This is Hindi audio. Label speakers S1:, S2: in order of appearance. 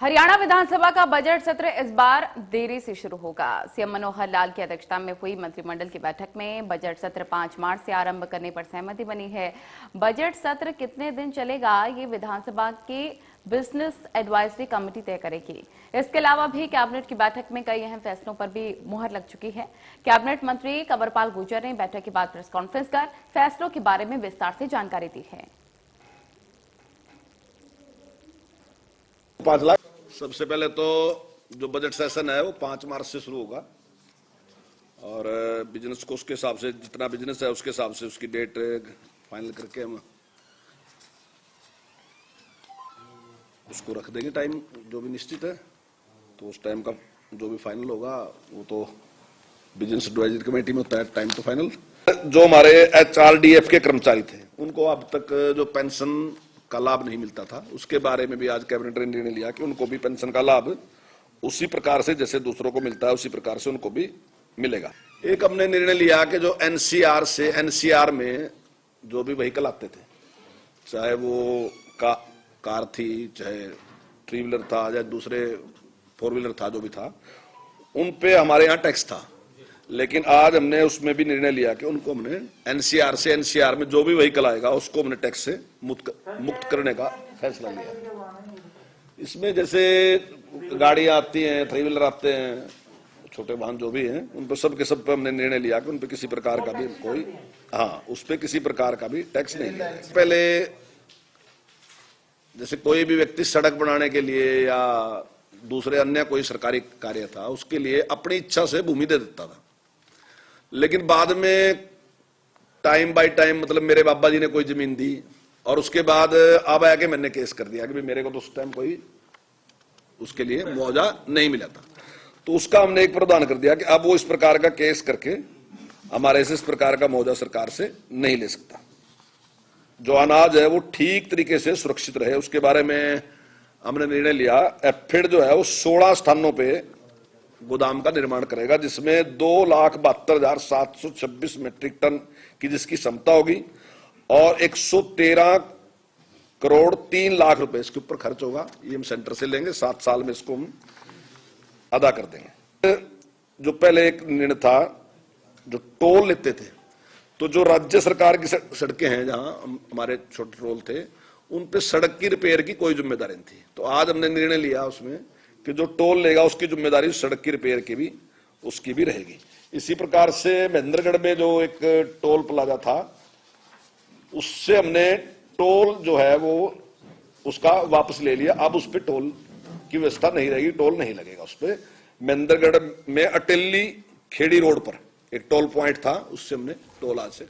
S1: हरियाणा विधानसभा का बजट सत्र इस बार देरी से शुरू होगा। सीएम मनोहर लाल की अध्यक्षता में हुई मंत्रिमंडल की बैठक में बजट सत्र 5 मार्च से आरंभ करने पर सहमति बनी है। बजट सत्र कितने दिन चलेगा, ये विधानसभा की बिजनेस एडवाइजरी कमेटी तय करेगी। इसके अलावा भी कैबिनेट की बैठक में कई अहम फैसलों पर भी मुहर लग चुकी है। कैबिनेट मंत्री कंवरपाल गुर्जर ने बैठक के बाद प्रेस कॉन्फ्रेंस कर फैसलों के बारे में विस्तार से जानकारी दी है।
S2: 5 लाख। सबसे पहले तो जो बजट सेशन है वो 5 मार्च से शुरू होगा और बिजनेस को उसके हिसाब से, जितना बिजनेस है उसके हिसाब से उसकी डेट फाइनल करके हम उसको रख देंगे टाइम जो भी निश्चित है। तो उस टाइम का जो भी फाइनल होगा वो तो बिजनेस एडवाइजरी कमेटी में होता है टाइम तो फाइनल। जो हमारे HRDF के कर्मचारी थे उनको अब तक जो पेंशन का लाभ नहीं मिलता था, उसके बारे में भी आज कैबिनेट ने निर्णय लिया कि उनको भी पेंशन का लाभ उसी प्रकार से जैसे दूसरों को मिलता है उसी प्रकार से उनको भी मिलेगा। एक हमने निर्णय लिया कि जो NCR से NCR में जो भी व्हीकल आते थे, चाहे वो कार थी, चाहे 3 व्हीलर था, या दूसरे 4 व्हीलर था, जो भी था, उन पे हमारे यहाँ टैक्स था। लेकिन आज हमने उसमें भी निर्णय लिया कि उनको हमने NCR से NCR में जो भी व्हीकल आएगा उसको हमने टैक्स से मुक्त करने का फैसला लिया। इसमें जैसे गाड़ियां आती हैं, 3 व्हीलर आते हैं, छोटे वाहन जो भी हैं, उन पर सब के सब पे हमने निर्णय लिया कि उन पर किसी प्रकार का भी कोई उस पर किसी प्रकार का भी टैक्स नहीं लिया। पहले जैसे कोई भी व्यक्ति सड़क बनाने के लिए या दूसरे अन्य कोई सरकारी कार्य था उसके लिए अपनी इच्छा से भूमि दे देता था, लेकिन बाद में टाइम बाय टाइम, मतलब मेरे बाबा जी ने कोई जमीन दी और उसके बाद अब आके मैंने केस कर दिया कि मेरे को तो उस टाइम कोई उसके लिए मुआवजा नहीं मिला था। तो उसका हमने एक प्रावधान कर दिया कि अब वो इस प्रकार का केस करके हमारे से इस प्रकार का मुआवजा सरकार से नहीं ले सकता। जो अनाज है वो ठीक तरीके से सुरक्षित रहे, उसके बारे में हमने निर्णय लिया। एफिड जो है वो 16 स्थानों पे गोदाम का निर्माण करेगा, जिसमें 2,72,726 मीट्रिक टन की जिसकी क्षमता होगी और 113 करोड़ 3 लाख रुपए इसके ऊपर खर्च होगा। ये हम सेंटर से लेंगे, 7 साल में इसको हम अदा कर देंगे। जो पहले एक निर्णय था, जो टोल लेते थे, तो जो राज्य सरकार की सड़कें हैं जहां हमारे छोटे टोल थे, उन पे सड़क की रिपेयर की कोई जिम्मेदारी नहीं थी। तो आज हमने निर्णय लिया उसमें कि जो टोल लेगा उसकी जिम्मेदारी सड़क की रिपेयर की भी उसकी भी रहेगी। इसी प्रकार से महेंद्रगढ़ में जो एक टोल प्लाजा था, उससे हमने टोल जो है वो उसका वापस ले लिया। अब उस पर टोल की व्यवस्था नहीं रहेगी, टोल नहीं लगेगा उस पर। महेंद्रगढ़ में अटेली खेड़ी रोड पर एक टोल पॉइंट था, उससे हमने टोल आज से